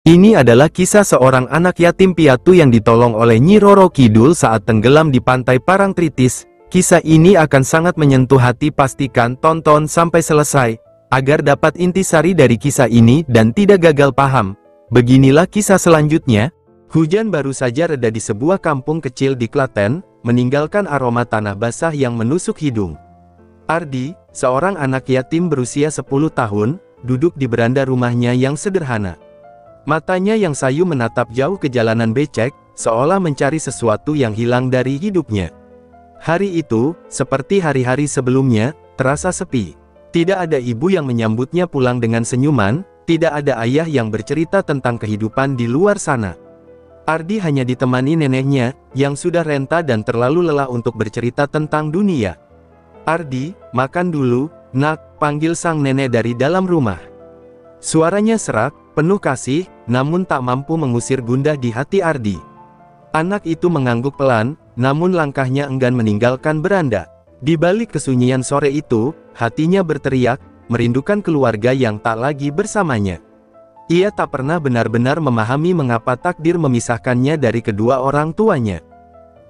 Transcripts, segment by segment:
Ini adalah kisah seorang anak yatim piatu yang ditolong oleh Nyi Roro Kidul saat tenggelam di pantai Parangtritis. Kisah ini akan sangat menyentuh hati, pastikan tonton sampai selesai, agar dapat intisari dari kisah ini dan tidak gagal paham. Beginilah kisah selanjutnya. Hujan baru saja reda di sebuah kampung kecil di Klaten, meninggalkan aroma tanah basah yang menusuk hidung. Ardi, seorang anak yatim berusia 10 tahun, duduk di beranda rumahnya yang sederhana. Matanya yang sayu menatap jauh ke jalanan becek, seolah mencari sesuatu yang hilang dari hidupnya. Hari itu, seperti hari-hari sebelumnya, terasa sepi. Tidak ada ibu yang menyambutnya pulang dengan senyuman, tidak ada ayah yang bercerita tentang kehidupan di luar sana. Ardi hanya ditemani neneknya, yang sudah renta dan terlalu lelah untuk bercerita tentang dunia. "Ardi, makan dulu, nak," panggil sang nenek dari dalam rumah. Suaranya serak, penuh kasih, namun tak mampu mengusir gundah di hati Ardi. Anak itu mengangguk pelan, namun langkahnya enggan meninggalkan beranda. Di balik kesunyian sore itu, hatinya berteriak, merindukan keluarga yang tak lagi bersamanya. Ia tak pernah benar-benar memahami mengapa takdir memisahkannya dari kedua orang tuanya.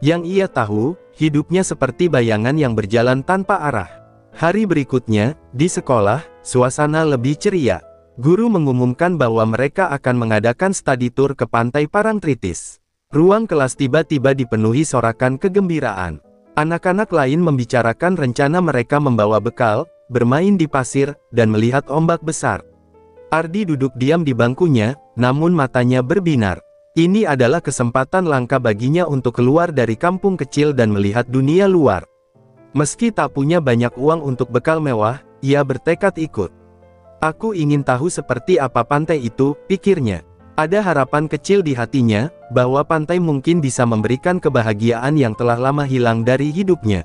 Yang ia tahu, hidupnya seperti bayangan yang berjalan tanpa arah. Hari berikutnya, di sekolah, suasana lebih ceria. Guru mengumumkan bahwa mereka akan mengadakan study tour ke pantai Parangtritis. Ruang kelas tiba-tiba dipenuhi sorakan kegembiraan. Anak-anak lain membicarakan rencana mereka membawa bekal, bermain di pasir, dan melihat ombak besar. Ardi duduk diam di bangkunya, namun matanya berbinar. Ini adalah kesempatan langka baginya untuk keluar dari kampung kecil dan melihat dunia luar. Meski tak punya banyak uang untuk bekal mewah, ia bertekad ikut. "Aku ingin tahu seperti apa pantai itu," pikirnya. Ada harapan kecil di hatinya, bahwa pantai mungkin bisa memberikan kebahagiaan yang telah lama hilang dari hidupnya.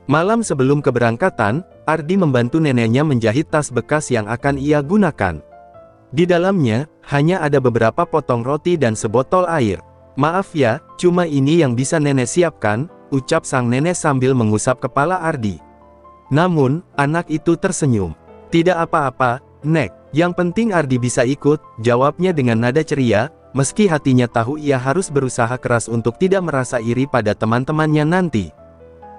Malam sebelum keberangkatan, Ardi membantu neneknya menjahit tas bekas yang akan ia gunakan. Di dalamnya, hanya ada beberapa potong roti dan sebotol air. "Maaf ya, cuma ini yang bisa nenek siapkan," ucap sang nenek sambil mengusap kepala Ardi. Namun, anak itu tersenyum. "Tidak apa-apa, Nek, yang penting Ardi bisa ikut," jawabnya dengan nada ceria, meski hatinya tahu ia harus berusaha keras untuk tidak merasa iri pada teman-temannya nanti.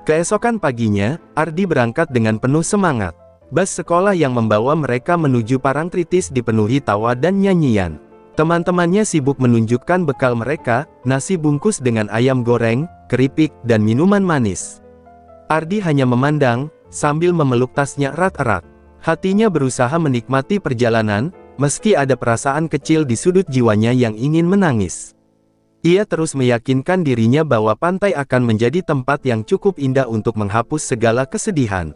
Keesokan paginya, Ardi berangkat dengan penuh semangat. Bus sekolah yang membawa mereka menuju Parangtritis dipenuhi tawa dan nyanyian. Teman-temannya sibuk menunjukkan bekal mereka, nasi bungkus dengan ayam goreng, keripik, dan minuman manis. Ardi hanya memandang, sambil memeluk tasnya erat-erat. Hatinya berusaha menikmati perjalanan, meski ada perasaan kecil di sudut jiwanya yang ingin menangis. Ia terus meyakinkan dirinya bahwa pantai akan menjadi tempat yang cukup indah untuk menghapus segala kesedihan.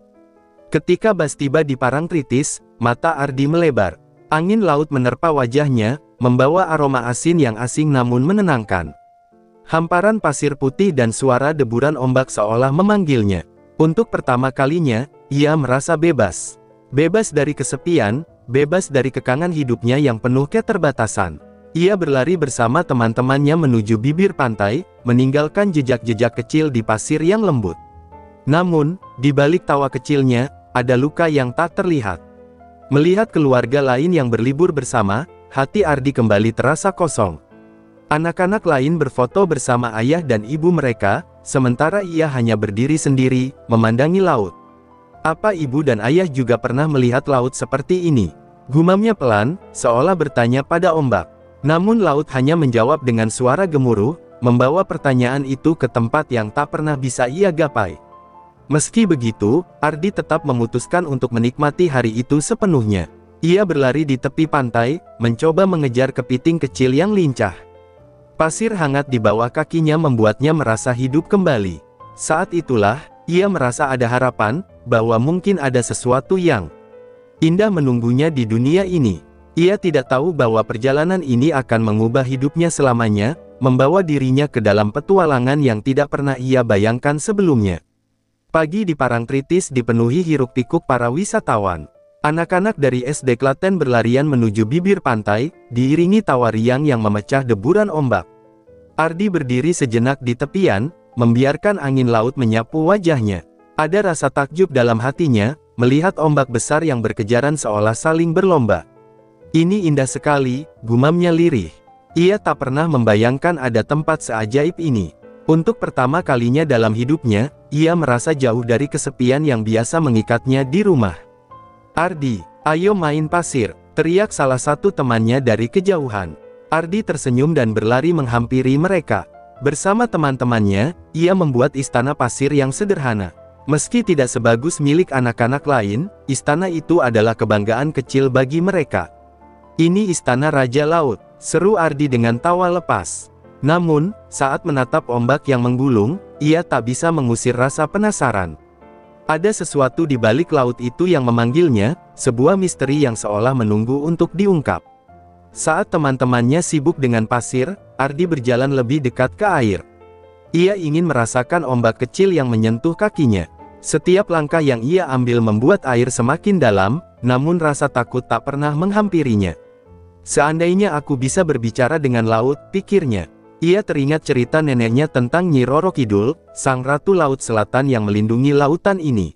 Ketika bus tiba di Parangtritis, mata Ardi melebar. Angin laut menerpa wajahnya, membawa aroma asin yang asing namun menenangkan. Hamparan pasir putih dan suara deburan ombak seolah memanggilnya. Untuk pertama kalinya, ia merasa bebas. Bebas dari kesepian, bebas dari kekangan hidupnya yang penuh keterbatasan. Ia berlari bersama teman-temannya menuju bibir pantai, meninggalkan jejak-jejak kecil di pasir yang lembut. Namun, di balik tawa kecilnya, ada luka yang tak terlihat. Melihat keluarga lain yang berlibur bersama, hati Ardi kembali terasa kosong. Anak-anak lain berfoto bersama ayah dan ibu mereka, sementara ia hanya berdiri sendiri, memandangi laut. "Apa ibu dan ayah juga pernah melihat laut seperti ini?" gumamnya pelan, seolah bertanya pada ombak. Namun laut hanya menjawab dengan suara gemuruh, membawa pertanyaan itu ke tempat yang tak pernah bisa ia gapai. Meski begitu, Ardi tetap memutuskan untuk menikmati hari itu sepenuhnya. Ia berlari di tepi pantai, mencoba mengejar kepiting kecil yang lincah. Pasir hangat di bawah kakinya membuatnya merasa hidup kembali. Saat itulah, ia merasa ada harapan, bahwa mungkin ada sesuatu yang indah menunggunya di dunia ini. Ia tidak tahu bahwa perjalanan ini akan mengubah hidupnya selamanya, membawa dirinya ke dalam petualangan yang tidak pernah ia bayangkan sebelumnya. Pagi di Parangtritis dipenuhi hiruk-pikuk para wisatawan. Anak-anak dari SD Klaten berlarian menuju bibir pantai, diiringi tawa riang yang memecah deburan ombak. Ardi berdiri sejenak di tepian, membiarkan angin laut menyapu wajahnya. Ada rasa takjub dalam hatinya, melihat ombak besar yang berkejaran seolah saling berlomba. Ini indah sekali, gumamnya lirih. Ia tak pernah membayangkan ada tempat seajaib ini. Untuk pertama kalinya dalam hidupnya, ia merasa jauh dari kesepian yang biasa mengikatnya di rumah. "Ardi, ayo main pasir," teriak salah satu temannya dari kejauhan. Ardi tersenyum dan berlari menghampiri mereka. Bersama teman-temannya, ia membuat istana pasir yang sederhana. Meski tidak sebagus milik anak-anak lain, istana itu adalah kebanggaan kecil bagi mereka. "Ini istana Raja Laut," seru Ardi dengan tawa lepas. Namun, saat menatap ombak yang menggulung, ia tak bisa mengusir rasa penasaran. Ada sesuatu di balik laut itu yang memanggilnya, sebuah misteri yang seolah menunggu untuk diungkap. Saat teman-temannya sibuk dengan pasir, Ardi berjalan lebih dekat ke air. Ia ingin merasakan ombak kecil yang menyentuh kakinya. Setiap langkah yang ia ambil membuat air semakin dalam, namun rasa takut tak pernah menghampirinya. "Seandainya aku bisa berbicara dengan laut," pikirnya. Ia teringat cerita neneknya tentang Nyi Roro Kidul, sang ratu laut selatan yang melindungi lautan ini.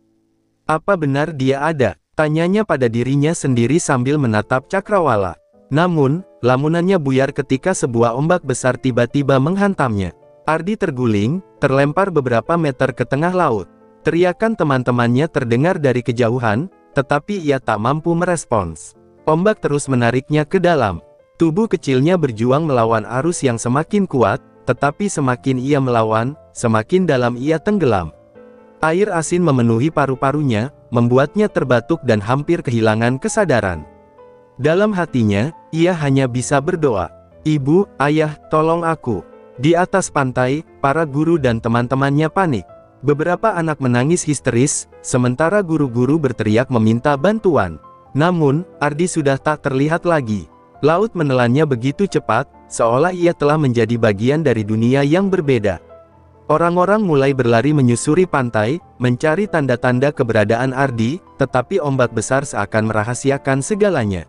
"Apa benar dia ada?" tanyanya pada dirinya sendiri sambil menatap cakrawala. Namun, lamunannya buyar ketika sebuah ombak besar tiba-tiba menghantamnya. Ardi terguling, terlempar beberapa meter ke tengah laut. Teriakan teman-temannya terdengar dari kejauhan, tetapi ia tak mampu merespons. Ombak terus menariknya ke dalam. Tubuh kecilnya berjuang melawan arus yang semakin kuat, tetapi semakin ia melawan, semakin dalam ia tenggelam. Air asin memenuhi paru-parunya, membuatnya terbatuk dan hampir kehilangan kesadaran. Dalam hatinya, ia hanya bisa berdoa, "Ibu, ayah, tolong aku." Di atas pantai, para guru dan teman-temannya panik. Beberapa anak menangis histeris, sementara guru-guru berteriak meminta bantuan. Namun, Ardi sudah tak terlihat lagi. Laut menelannya begitu cepat, seolah ia telah menjadi bagian dari dunia yang berbeda. Orang-orang mulai berlari menyusuri pantai, mencari tanda-tanda keberadaan Ardi, tetapi ombak besar seakan merahasiakan segalanya.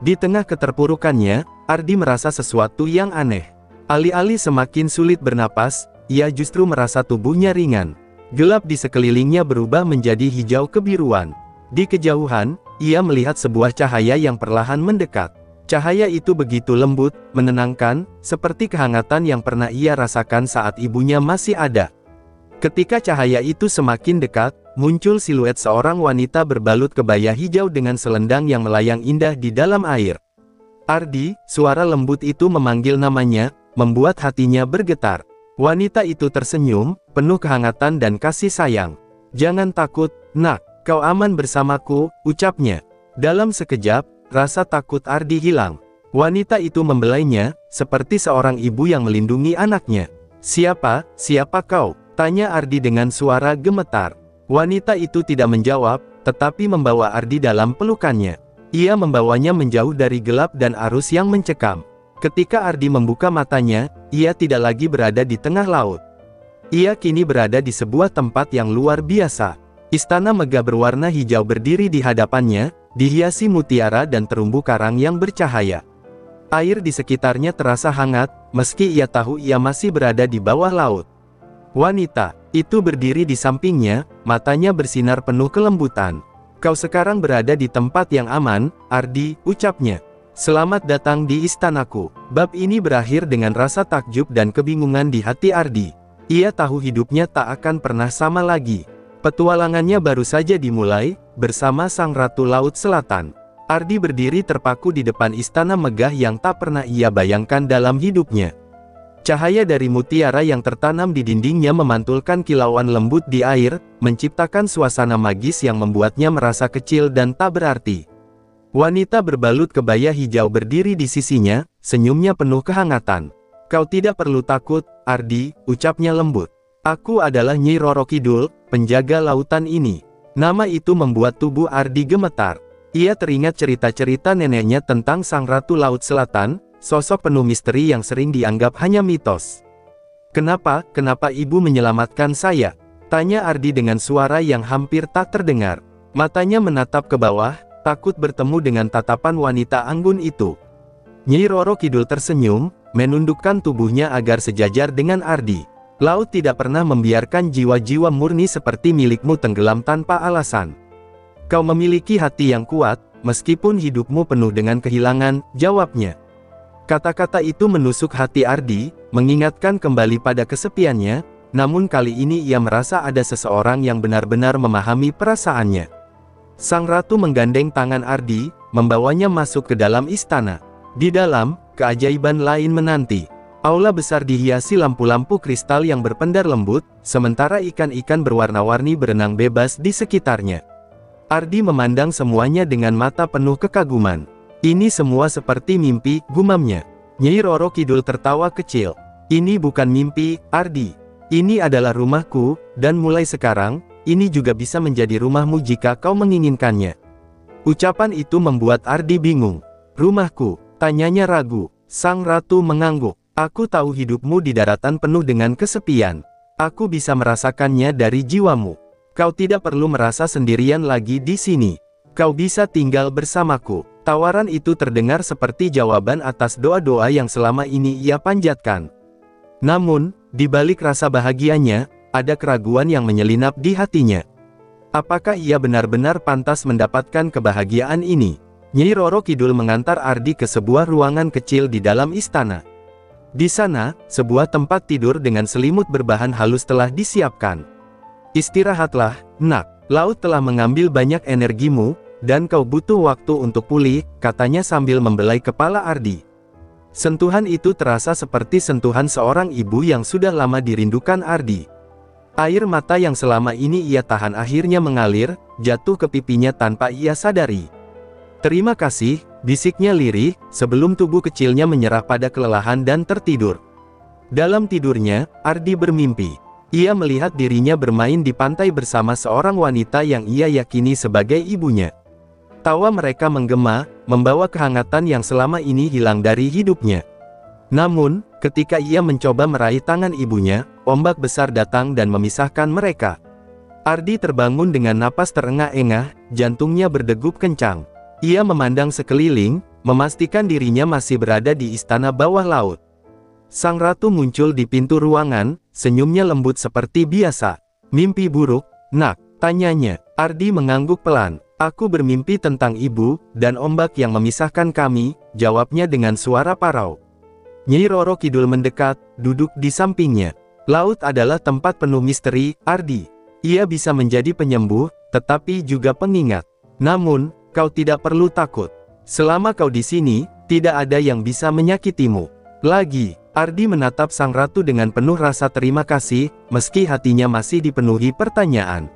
Di tengah keterpurukannya, Ardi merasa sesuatu yang aneh. Alih-alih semakin sulit bernapas, ia justru merasa tubuhnya ringan. Gelap di sekelilingnya berubah menjadi hijau kebiruan. Di kejauhan, ia melihat sebuah cahaya yang perlahan mendekat. Cahaya itu begitu lembut, menenangkan, seperti kehangatan yang pernah ia rasakan saat ibunya masih ada. Ketika cahaya itu semakin dekat, muncul siluet seorang wanita berbalut kebaya hijau dengan selendang yang melayang indah di dalam air. "Ardi," suara lembut itu memanggil namanya, membuat hatinya bergetar. Wanita itu tersenyum, penuh kehangatan dan kasih sayang. "Jangan takut, nak, kau aman bersamaku," ucapnya. Dalam sekejap, rasa takut Ardi hilang. Wanita itu membelainya, seperti seorang ibu yang melindungi anaknya. Siapa kau?" tanya Ardi dengan suara gemetar. Wanita itu tidak menjawab, tetapi membawa Ardi dalam pelukannya. Ia membawanya menjauh dari gelap dan arus yang mencekam. Ketika Ardi membuka matanya, ia tidak lagi berada di tengah laut. Ia kini berada di sebuah tempat yang luar biasa. Istana megah berwarna hijau berdiri di hadapannya, dihiasi mutiara dan terumbu karang yang bercahaya. Air di sekitarnya terasa hangat, meski ia tahu ia masih berada di bawah laut. Wanita itu berdiri di sampingnya, matanya bersinar penuh kelembutan. "Kau sekarang berada di tempat yang aman, Ardi," ucapnya. "Selamat datang di istanaku." Bab ini berakhir dengan rasa takjub dan kebingungan di hati Ardi. Ia tahu hidupnya tak akan pernah sama lagi. Petualangannya baru saja dimulai, bersama Sang Ratu Laut Selatan. Ardi berdiri terpaku di depan istana megah yang tak pernah ia bayangkan dalam hidupnya. Cahaya dari mutiara yang tertanam di dindingnya memantulkan kilauan lembut di air, menciptakan suasana magis yang membuatnya merasa kecil dan tak berarti. Wanita berbalut kebaya hijau berdiri di sisinya, senyumnya penuh kehangatan. "Kau tidak perlu takut, Ardi," ucapnya lembut. "Aku adalah Nyi Roro Kidul, penjaga lautan ini." Nama itu membuat tubuh Ardi gemetar. Ia teringat cerita-cerita neneknya tentang Sang Ratu Laut Selatan, sosok penuh misteri yang sering dianggap hanya mitos. Kenapa ibu menyelamatkan saya?" tanya Ardi dengan suara yang hampir tak terdengar. Matanya menatap ke bawah, takut bertemu dengan tatapan wanita anggun itu. Nyi Roro Kidul tersenyum, menundukkan tubuhnya agar sejajar dengan Ardi. "Laut tidak pernah membiarkan jiwa-jiwa murni seperti milikmu tenggelam tanpa alasan. Kau memiliki hati yang kuat, meskipun hidupmu penuh dengan kehilangan, jawabnya. Kata-kata itu menusuk hati Ardi, mengingatkan kembali pada kesepiannya, namun kali ini ia merasa ada seseorang yang benar-benar memahami perasaannya. Sang ratu menggandeng tangan Ardi, membawanya masuk ke dalam istana. Di dalam, keajaiban lain menanti. Aula besar dihiasi lampu-lampu kristal yang berpendar lembut, sementara ikan-ikan berwarna-warni berenang bebas di sekitarnya. Ardi memandang semuanya dengan mata penuh kekaguman. Ini semua seperti mimpi, gumamnya. Nyai Roro Kidul tertawa kecil. Ini bukan mimpi, Ardi. Ini adalah rumahku, dan mulai sekarang, ini juga bisa menjadi rumahmu jika kau menginginkannya. Ucapan itu membuat Ardi bingung. Rumahku, tanyanya ragu. Sang ratu mengangguk. Aku tahu hidupmu di daratan penuh dengan kesepian. Aku bisa merasakannya dari jiwamu. Kau tidak perlu merasa sendirian lagi di sini. Kau bisa tinggal bersamaku. Tawaran itu terdengar seperti jawaban atas doa-doa yang selama ini ia panjatkan. Namun, di balik rasa bahagianya, ada keraguan yang menyelinap di hatinya. Apakah ia benar-benar pantas mendapatkan kebahagiaan ini? Nyai Roro Kidul mengantar Ardi ke sebuah ruangan kecil di dalam istana. Di sana, sebuah tempat tidur dengan selimut berbahan halus telah disiapkan. Istirahatlah, nak. Laut telah mengambil banyak energimu, dan kau butuh waktu untuk pulih, katanya sambil membelai kepala Ardi. Sentuhan itu terasa seperti sentuhan seorang ibu yang sudah lama dirindukan Ardi. Air mata yang selama ini ia tahan akhirnya mengalir, jatuh ke pipinya tanpa ia sadari. Terima kasih, bisiknya lirih, sebelum tubuh kecilnya menyerah pada kelelahan dan tertidur. Dalam tidurnya, Ardi bermimpi. Ia melihat dirinya bermain di pantai bersama seorang wanita yang ia yakini sebagai ibunya. Tawa mereka menggema, membawa kehangatan yang selama ini hilang dari hidupnya. Namun, ketika ia mencoba meraih tangan ibunya, ombak besar datang dan memisahkan mereka. Ardi terbangun dengan napas terengah-engah, jantungnya berdegup kencang. Ia memandang sekeliling, memastikan dirinya masih berada di istana bawah laut. Sang ratu muncul di pintu ruangan, senyumnya lembut seperti biasa. Mimpi buruk, nak? Tanyanya. Ardi mengangguk pelan. Aku bermimpi tentang ibu, dan ombak yang memisahkan kami, jawabnya dengan suara parau. Nyai Roro Kidul mendekat, duduk di sampingnya. Laut adalah tempat penuh misteri, Ardi. Ia bisa menjadi penyembuh, tetapi juga pengingat. Namun, kau tidak perlu takut. Selama kau di sini, tidak ada yang bisa menyakitimu. Lagi, Ardi menatap sang ratu dengan penuh rasa terima kasih, meski hatinya masih dipenuhi pertanyaan.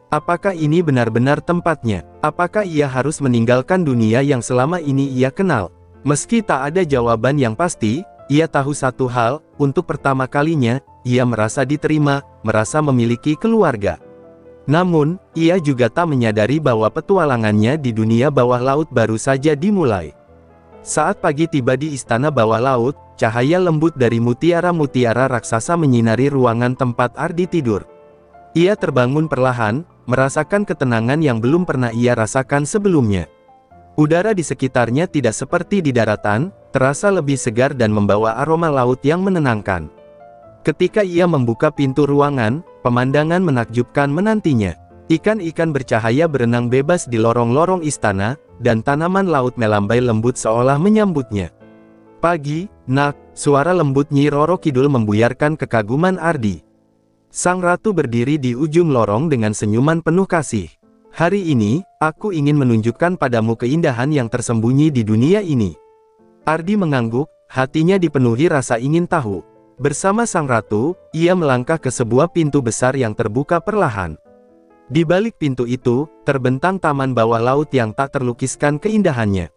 Apakah ini benar-benar tempatnya? Apakah ia harus meninggalkan dunia yang selama ini ia kenal? Meski tak ada jawaban yang pasti, ia tahu satu hal, untuk pertama kalinya, ia merasa diterima, merasa memiliki keluarga. Namun, ia juga tak menyadari bahwa petualangannya di dunia bawah laut baru saja dimulai. Saat pagi tiba di istana bawah laut, cahaya lembut dari mutiara-mutiara raksasa menyinari ruangan tempat Ardi tidur. Ia terbangun perlahan, merasakan ketenangan yang belum pernah ia rasakan sebelumnya. Udara di sekitarnya tidak seperti di daratan, terasa lebih segar dan membawa aroma laut yang menenangkan. Ketika ia membuka pintu ruangan, pemandangan menakjubkan menantinya. Ikan-ikan bercahaya berenang bebas di lorong-lorong istana, dan tanaman laut melambai lembut seolah menyambutnya. Pagi, nak, suara lembut Nyi Roro Kidul membuyarkan kekaguman Ardi. Sang ratu berdiri di ujung lorong dengan senyuman penuh kasih. Hari ini, aku ingin menunjukkan padamu keindahan yang tersembunyi di dunia ini. Ardi mengangguk, hatinya dipenuhi rasa ingin tahu. Bersama sang ratu, ia melangkah ke sebuah pintu besar yang terbuka perlahan. Di balik pintu itu, terbentang taman bawah laut yang tak terlukiskan keindahannya.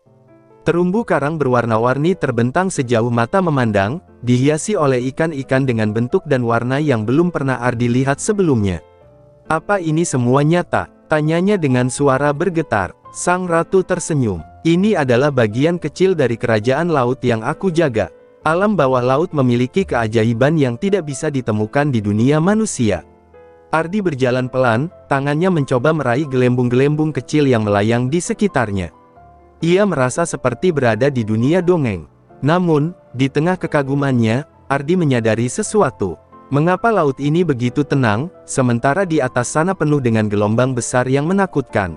Terumbu karang berwarna-warni terbentang sejauh mata memandang, dihiasi oleh ikan-ikan dengan bentuk dan warna yang belum pernah Ardi lihat sebelumnya. Apa ini semua nyata? Tanyanya dengan suara bergetar. Sang ratu tersenyum. Ini adalah bagian kecil dari kerajaan laut yang aku jaga. Alam bawah laut memiliki keajaiban yang tidak bisa ditemukan di dunia manusia. Ardi berjalan pelan, tangannya mencoba meraih gelembung-gelembung kecil yang melayang di sekitarnya. Ia merasa seperti berada di dunia dongeng. Namun, di tengah kekagumannya, Ardi menyadari sesuatu. Mengapa laut ini begitu tenang, sementara di atas sana penuh dengan gelombang besar yang menakutkan?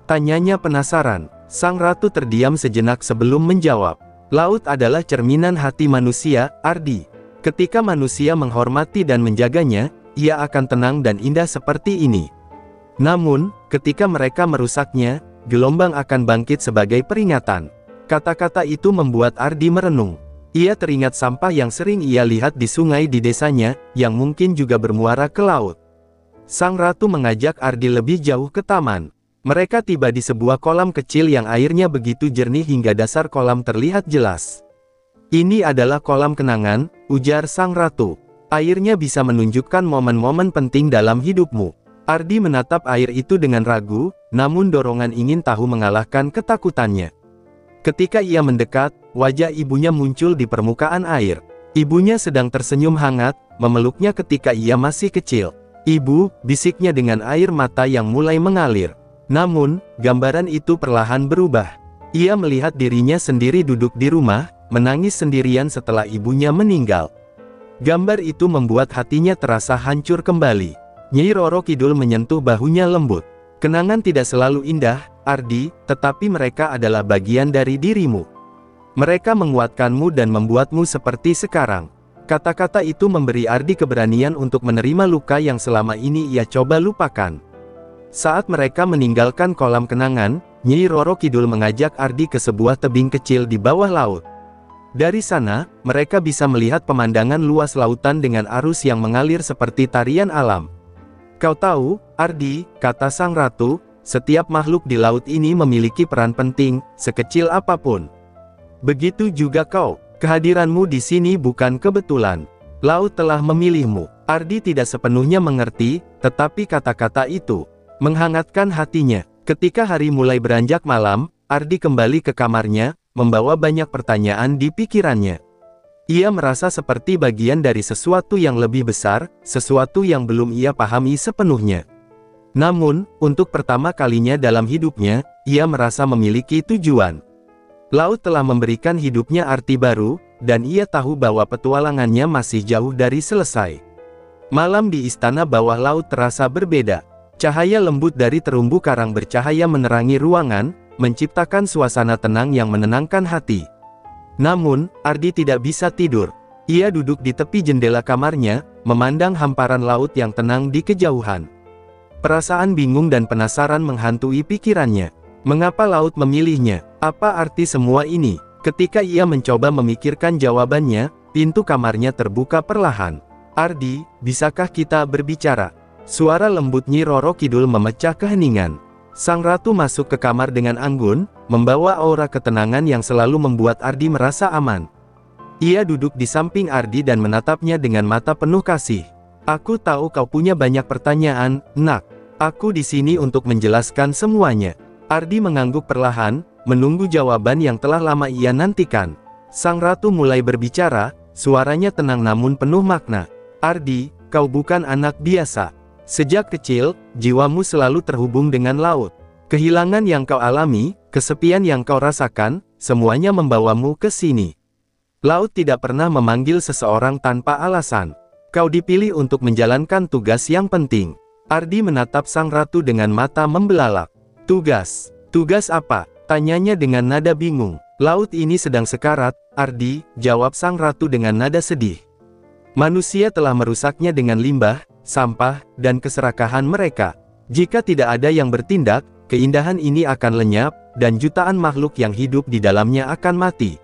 Tanyanya penasaran. Sang ratu terdiam sejenak sebelum menjawab. Laut adalah cerminan hati manusia, Ardi. Ketika manusia menghormati dan menjaganya, ia akan tenang dan indah seperti ini. Namun, ketika mereka merusaknya, gelombang akan bangkit sebagai peringatan. Kata-kata itu membuat Ardi merenung. Ia teringat sampah yang sering ia lihat di sungai di desanya, yang mungkin juga bermuara ke laut. Sang ratu mengajak Ardi lebih jauh ke taman. Mereka tiba di sebuah kolam kecil yang airnya begitu jernih hingga dasar kolam terlihat jelas. Ini adalah kolam kenangan, ujar sang ratu. Airnya bisa menunjukkan momen-momen penting dalam hidupmu. Ardi menatap air itu dengan ragu, namun dorongan ingin tahu mengalahkan ketakutannya. Ketika ia mendekat, wajah ibunya muncul di permukaan air. Ibunya sedang tersenyum hangat, memeluknya ketika ia masih kecil. "Ibu," bisiknya dengan air mata yang mulai mengalir. Namun, gambaran itu perlahan berubah. Ia melihat dirinya sendiri duduk di rumah, menangis sendirian setelah ibunya meninggal. Gambar itu membuat hatinya terasa hancur kembali. Nyi Roro Kidul menyentuh bahunya lembut. "Kenangan tidak selalu indah, Ardi, tetapi mereka adalah bagian dari dirimu. Mereka menguatkanmu dan membuatmu seperti sekarang." Kata-kata itu memberi Ardi keberanian untuk menerima luka yang selama ini ia coba lupakan. Saat mereka meninggalkan kolam kenangan, Nyi Roro Kidul mengajak Ardi ke sebuah tebing kecil di bawah laut. Dari sana, mereka bisa melihat pemandangan luas lautan dengan arus yang mengalir seperti tarian alam. "Kau tahu, Ardi," kata sang ratu, "setiap makhluk di laut ini memiliki peran penting, sekecil apapun. Begitu juga kau, kehadiranmu di sini bukan kebetulan. Laut telah memilihmu." Ardi tidak sepenuhnya mengerti, tetapi kata-kata itu menghangatkan hatinya. Ketika hari mulai beranjak malam, Ardi kembali ke kamarnya, membawa banyak pertanyaan di pikirannya. Ia merasa seperti bagian dari sesuatu yang lebih besar, sesuatu yang belum ia pahami sepenuhnya. Namun, untuk pertama kalinya dalam hidupnya, ia merasa memiliki tujuan. Laut telah memberikan hidupnya arti baru, dan ia tahu bahwa petualangannya masih jauh dari selesai. Malam di istana bawah laut terasa berbeda. Cahaya lembut dari terumbu karang bercahaya menerangi ruangan, menciptakan suasana tenang yang menenangkan hati. Namun, Ardi tidak bisa tidur. Ia duduk di tepi jendela kamarnya, memandang hamparan laut yang tenang di kejauhan. Perasaan bingung dan penasaran menghantui pikirannya. Mengapa laut memilihnya? Apa arti semua ini? Ketika ia mencoba memikirkan jawabannya, pintu kamarnya terbuka perlahan. "Ardi, bisakah kita berbicara?" Suara lembut Nyi Roro Kidul memecah keheningan. Sang ratu masuk ke kamar dengan anggun, membawa aura ketenangan yang selalu membuat Ardi merasa aman. Ia duduk di samping Ardi dan menatapnya dengan mata penuh kasih. "Aku tahu kau punya banyak pertanyaan, Nak. Aku di sini untuk menjelaskan semuanya." Ardi mengangguk perlahan, menunggu jawaban yang telah lama ia nantikan. Sang ratu mulai berbicara, suaranya tenang namun penuh makna. "Ardi, kau bukan anak biasa. Sejak kecil, jiwamu selalu terhubung dengan laut. Kehilangan yang kau alami, kesepian yang kau rasakan, semuanya membawamu ke sini. Laut tidak pernah memanggil seseorang tanpa alasan. Kau dipilih untuk menjalankan tugas yang penting." Ardi menatap sang ratu dengan mata membelalak. "Tugas? Tugas apa?" tanyanya dengan nada bingung. "Laut ini sedang sekarat, Ardi," jawab sang ratu dengan nada sedih. "Manusia telah merusaknya dengan limbah, sampah, dan keserakahan mereka. Jika tidak ada yang bertindak, keindahan ini akan lenyap, dan jutaan makhluk yang hidup di dalamnya akan mati.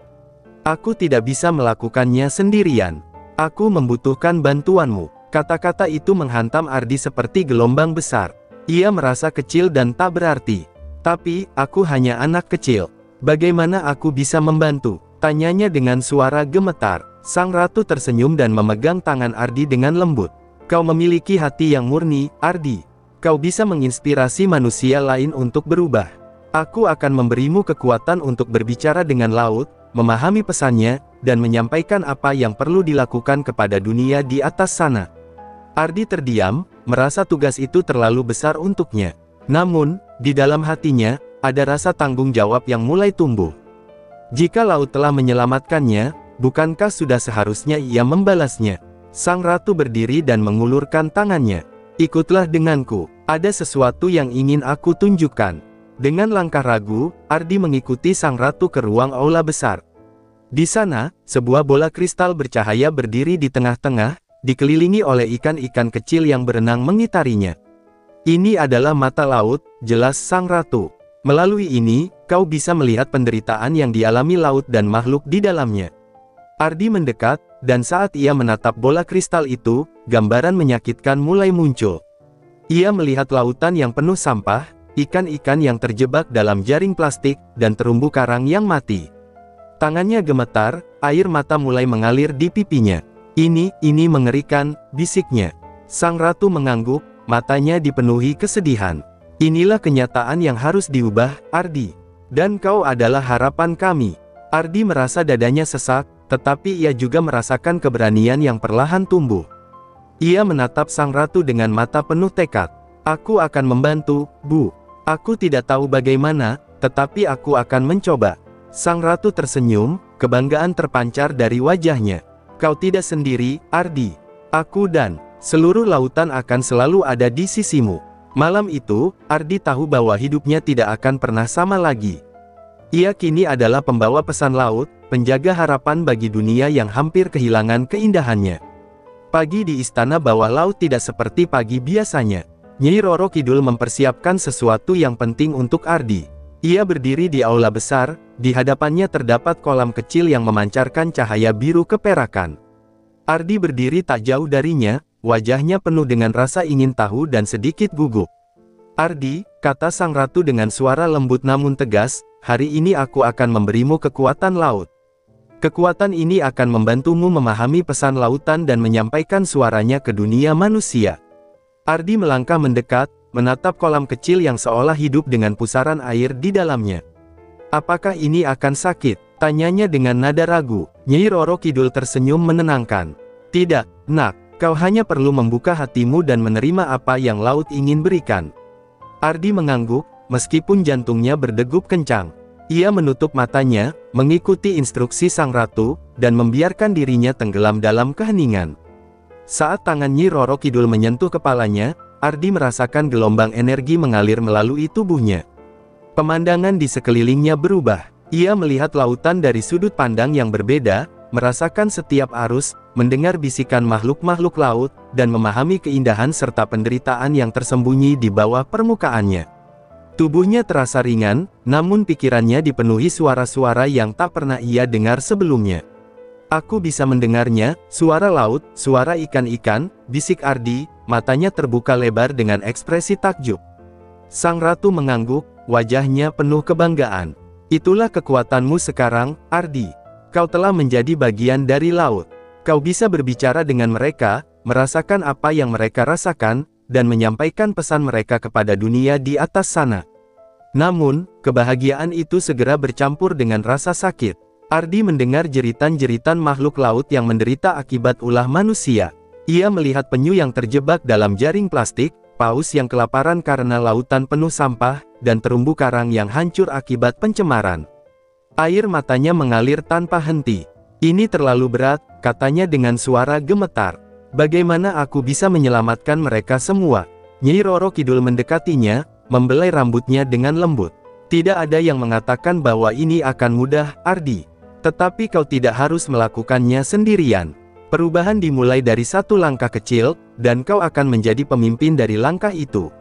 Aku tidak bisa melakukannya sendirian. Aku membutuhkan bantuanmu." Kata-kata itu menghantam Ardi seperti gelombang besar. Ia merasa kecil dan tak berarti. "Tapi, aku hanya anak kecil. Bagaimana aku bisa membantu?" tanyanya dengan suara gemetar. Sang ratu tersenyum dan memegang tangan Ardi dengan lembut. "Kau memiliki hati yang murni, Ardi. Kau bisa menginspirasi manusia lain untuk berubah. Aku akan memberimu kekuatan untuk berbicara dengan laut, memahami pesannya, dan menyampaikan apa yang perlu dilakukan kepada dunia di atas sana." Ardi terdiam, merasa tugas itu terlalu besar untuknya. Namun, di dalam hatinya, ada rasa tanggung jawab yang mulai tumbuh. Jika laut telah menyelamatkannya, bukankah sudah seharusnya ia membalasnya? Sang ratu berdiri dan mengulurkan tangannya. "Ikutlah denganku, ada sesuatu yang ingin aku tunjukkan." Dengan langkah ragu, Ardi mengikuti sang ratu ke ruang aula besar. Di sana, sebuah bola kristal bercahaya berdiri di tengah-tengah, dikelilingi oleh ikan-ikan kecil yang berenang mengitarinya. Ini adalah mata laut, jelas sang ratu. Melalui ini, kau bisa melihat penderitaan yang dialami laut dan makhluk di dalamnya. Ardi mendekat, dan saat ia menatap bola kristal itu, gambaran menyakitkan mulai muncul. Ia melihat lautan yang penuh sampah, ikan-ikan yang terjebak dalam jaring plastik, dan terumbu karang yang mati. Tangannya gemetar, air mata mulai mengalir di pipinya. Ini mengerikan, bisiknya. Sang ratu mengangguk, matanya dipenuhi kesedihan. Inilah kenyataan yang harus diubah, Ardi. Dan kau adalah harapan kami. Ardi merasa dadanya sesak, tetapi ia juga merasakan keberanian yang perlahan tumbuh. Ia menatap sang ratu dengan mata penuh tekad. Aku akan membantu, Bu. Aku tidak tahu bagaimana, tetapi aku akan mencoba. Sang ratu tersenyum, kebanggaan terpancar dari wajahnya. Kau tidak sendiri, Ardi. Aku dan seluruh lautan akan selalu ada di sisimu. Malam itu, Ardi tahu bahwa hidupnya tidak akan pernah sama lagi. Ia kini adalah pembawa pesan laut, penjaga harapan bagi dunia yang hampir kehilangan keindahannya. Pagi di istana bawah laut tidak seperti pagi biasanya. Nyi Roro Kidul mempersiapkan sesuatu yang penting untuk Ardi. Ia berdiri di aula besar, di hadapannya terdapat kolam kecil yang memancarkan cahaya biru keperakan. Ardi berdiri tak jauh darinya, wajahnya penuh dengan rasa ingin tahu dan sedikit gugup. Ardi, kata sang ratu dengan suara lembut namun tegas, hari ini aku akan memberimu kekuatan laut. Kekuatan ini akan membantumu memahami pesan lautan dan menyampaikan suaranya ke dunia manusia. Ardi melangkah mendekat, menatap kolam kecil yang seolah hidup dengan pusaran air di dalamnya. Apakah ini akan sakit? Tanyanya dengan nada ragu. Nyi Roro Kidul tersenyum menenangkan. Tidak, nak, kau hanya perlu membuka hatimu dan menerima apa yang laut ingin berikan. Ardi mengangguk, meskipun jantungnya berdegup kencang. Ia menutup matanya, mengikuti instruksi sang ratu, dan membiarkan dirinya tenggelam dalam keheningan. Saat tangan Nyi Roro Kidul menyentuh kepalanya, Ardi merasakan gelombang energi mengalir melalui tubuhnya. Pemandangan di sekelilingnya berubah. Ia melihat lautan dari sudut pandang yang berbeda, merasakan setiap arus, mendengar bisikan makhluk-makhluk laut, dan memahami keindahan serta penderitaan yang tersembunyi di bawah permukaannya. Tubuhnya terasa ringan, namun pikirannya dipenuhi suara-suara yang tak pernah ia dengar sebelumnya. Aku bisa mendengarnya, suara laut, suara ikan-ikan, bisik Ardi, matanya terbuka lebar dengan ekspresi takjub. Sang ratu mengangguk, wajahnya penuh kebanggaan. Itulah kekuatanmu sekarang, Ardi. Kau telah menjadi bagian dari laut. Kau bisa berbicara dengan mereka, merasakan apa yang mereka rasakan, dan menyampaikan pesan mereka kepada dunia di atas sana. Namun, kebahagiaan itu segera bercampur dengan rasa sakit. Ardi mendengar jeritan-jeritan makhluk laut yang menderita akibat ulah manusia. Ia melihat penyu yang terjebak dalam jaring plastik, paus yang kelaparan karena lautan penuh sampah, dan terumbu karang yang hancur akibat pencemaran. Air matanya mengalir tanpa henti. Ini terlalu berat, katanya dengan suara gemetar. Bagaimana aku bisa menyelamatkan mereka semua? Nyi Roro Kidul mendekatinya, membelai rambutnya dengan lembut. Tidak ada yang mengatakan bahwa ini akan mudah, Ardi. Tetapi kau tidak harus melakukannya sendirian. Perubahan dimulai dari satu langkah kecil, dan kau akan menjadi pemimpin dari langkah itu.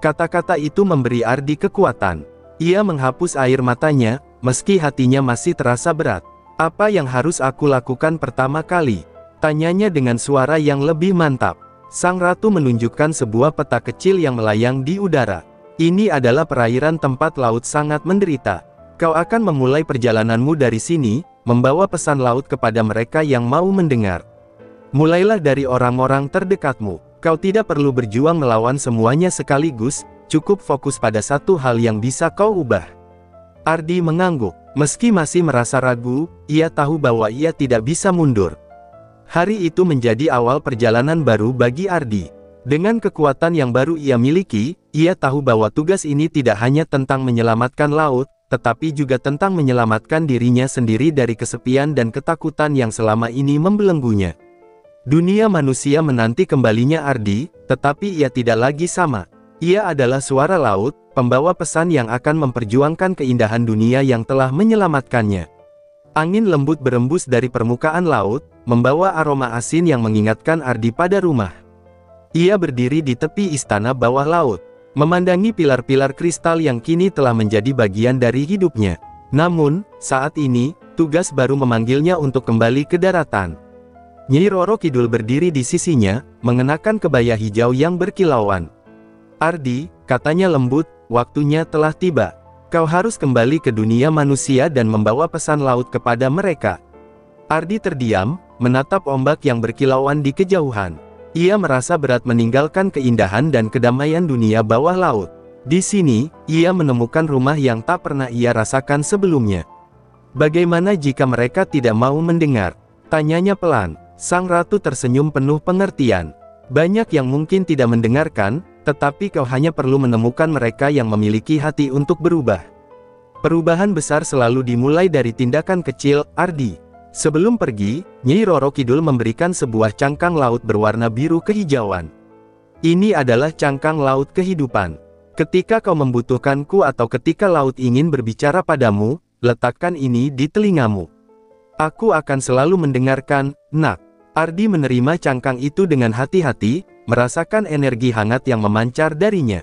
Kata-kata itu memberi Ardi kekuatan. Ia menghapus air matanya, meski hatinya masih terasa berat. Apa yang harus aku lakukan pertama kali? Tanyanya dengan suara yang lebih mantap. Sang ratu menunjukkan sebuah peta kecil yang melayang di udara. Ini adalah perairan tempat laut sangat menderita. Kau akan memulai perjalananmu dari sini, membawa pesan laut kepada mereka yang mau mendengar. Mulailah dari orang-orang terdekatmu. Kau tidak perlu berjuang melawan semuanya sekaligus, cukup fokus pada satu hal yang bisa kau ubah. Ardi mengangguk. Meski masih merasa ragu, ia tahu bahwa ia tidak bisa mundur. Hari itu menjadi awal perjalanan baru bagi Ardi. Dengan kekuatan yang baru ia miliki, ia tahu bahwa tugas ini tidak hanya tentang menyelamatkan laut, tetapi juga tentang menyelamatkan dirinya sendiri dari kesepian dan ketakutan yang selama ini membelenggunya. Dunia manusia menanti kembalinya Ardi, tetapi ia tidak lagi sama. Ia adalah suara laut, pembawa pesan yang akan memperjuangkan keindahan dunia yang telah menyelamatkannya. Angin lembut berembus dari permukaan laut, membawa aroma asin yang mengingatkan Ardi pada rumah. Ia berdiri di tepi istana bawah laut, memandangi pilar-pilar kristal yang kini telah menjadi bagian dari hidupnya. Namun, saat ini, tugas baru memanggilnya untuk kembali ke daratan. Nyi Roro Kidul berdiri di sisinya, mengenakan kebaya hijau yang berkilauan. "Ardi," katanya lembut, "waktunya telah tiba. Kau harus kembali ke dunia manusia dan membawa pesan laut kepada mereka." Ardi terdiam, menatap ombak yang berkilauan di kejauhan. Ia merasa berat meninggalkan keindahan dan kedamaian dunia bawah laut. Di sini, ia menemukan rumah yang tak pernah ia rasakan sebelumnya. "Bagaimana jika mereka tidak mau mendengar?" tanyanya pelan. Sang ratu tersenyum penuh pengertian. "Banyak yang mungkin tidak mendengarkan, tetapi kau hanya perlu menemukan mereka yang memiliki hati untuk berubah. Perubahan besar selalu dimulai dari tindakan kecil, Ardi." Sebelum pergi, Nyi Roro Kidul memberikan sebuah cangkang laut berwarna biru kehijauan. "Ini adalah cangkang laut kehidupan. Ketika kau membutuhkanku atau ketika laut ingin berbicara padamu, letakkan ini di telingamu. Aku akan selalu mendengarkan, nak." Ardi menerima cangkang itu dengan hati-hati, merasakan energi hangat yang memancar darinya.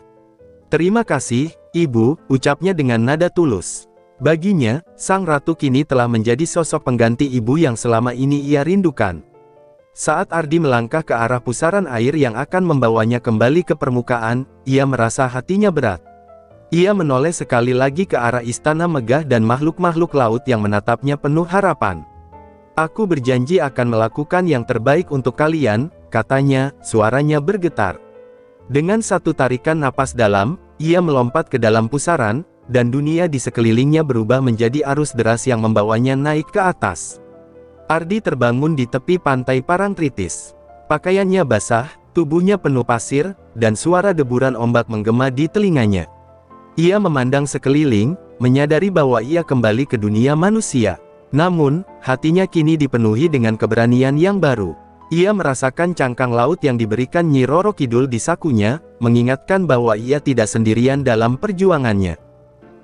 "Terima kasih, Ibu," ucapnya dengan nada tulus. Baginya, sang ratu kini telah menjadi sosok pengganti ibu yang selama ini ia rindukan. Saat Ardi melangkah ke arah pusaran air yang akan membawanya kembali ke permukaan, ia merasa hatinya berat. Ia menoleh sekali lagi ke arah istana megah dan makhluk-makhluk laut yang menatapnya penuh harapan. "Aku berjanji akan melakukan yang terbaik untuk kalian," katanya, suaranya bergetar. Dengan satu tarikan napas dalam, ia melompat ke dalam pusaran, dan dunia di sekelilingnya berubah menjadi arus deras yang membawanya naik ke atas. Ardi terbangun di tepi pantai Parangtritis. Pakaiannya basah, tubuhnya penuh pasir, dan suara deburan ombak menggema di telinganya. Ia memandang sekeliling, menyadari bahwa ia kembali ke dunia manusia. Namun, hatinya kini dipenuhi dengan keberanian yang baru. Ia merasakan cangkang laut yang diberikan Nyi Roro Kidul di sakunya, mengingatkan bahwa ia tidak sendirian dalam perjuangannya.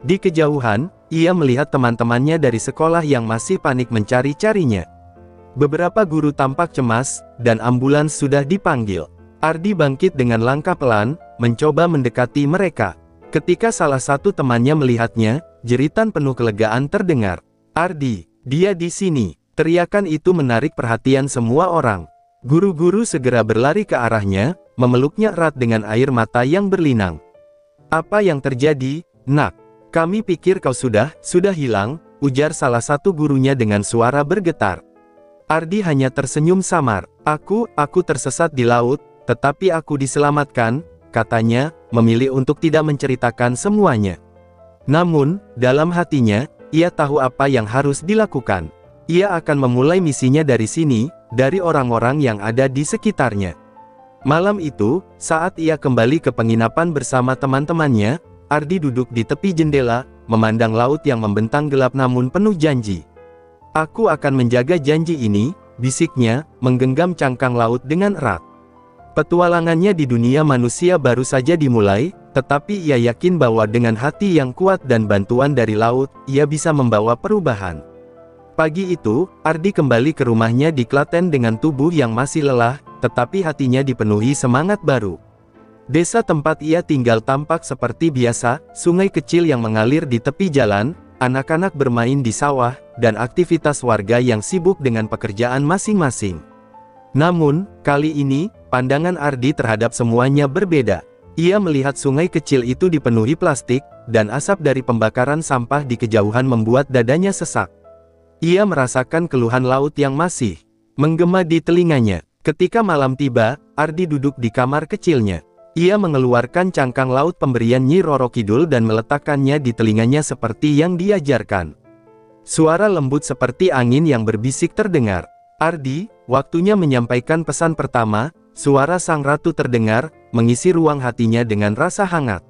Di kejauhan, ia melihat teman-temannya dari sekolah yang masih panik mencari-carinya. Beberapa guru tampak cemas, dan ambulans sudah dipanggil. Ardi bangkit dengan langkah pelan, mencoba mendekati mereka. Ketika salah satu temannya melihatnya, jeritan penuh kelegaan terdengar. "Ardi, dia di sini!" Teriakan itu menarik perhatian semua orang. Guru-guru segera berlari ke arahnya, memeluknya erat dengan air mata yang berlinang. "Apa yang terjadi, nak? Kami pikir kau sudah hilang," ujar salah satu gurunya dengan suara bergetar. Ardi hanya tersenyum samar. Aku tersesat di laut, tetapi aku diselamatkan," katanya, memilih untuk tidak menceritakan semuanya. Namun, dalam hatinya, ia tahu apa yang harus dilakukan. Ia akan memulai misinya dari sini, dari orang-orang yang ada di sekitarnya. Malam itu, saat ia kembali ke penginapan bersama teman-temannya, Ardi duduk di tepi jendela, memandang laut yang membentang gelap namun penuh janji. "Aku akan menjaga janji ini," bisiknya, menggenggam cangkang laut dengan erat. Petualangannya di dunia manusia baru saja dimulai, tetapi ia yakin bahwa dengan hati yang kuat dan bantuan dari laut, ia bisa membawa perubahan. Pagi itu, Ardi kembali ke rumahnya di Klaten dengan tubuh yang masih lelah, tetapi hatinya dipenuhi semangat baru. Desa tempat ia tinggal tampak seperti biasa, sungai kecil yang mengalir di tepi jalan, anak-anak bermain di sawah, dan aktivitas warga yang sibuk dengan pekerjaan masing-masing. Namun, kali ini, pandangan Ardi terhadap semuanya berbeda. Ia melihat sungai kecil itu dipenuhi plastik, dan asap dari pembakaran sampah di kejauhan membuat dadanya sesak. Ia merasakan keluhan laut yang masih menggema di telinganya. Ketika malam tiba, Ardi duduk di kamar kecilnya. Ia mengeluarkan cangkang laut pemberian Nyi Roro Kidul dan meletakkannya di telinganya seperti yang diajarkan. Suara lembut seperti angin yang berbisik terdengar. "Ardi, waktunya menyampaikan pesan pertama," suara sang ratu terdengar, mengisi ruang hatinya dengan rasa hangat.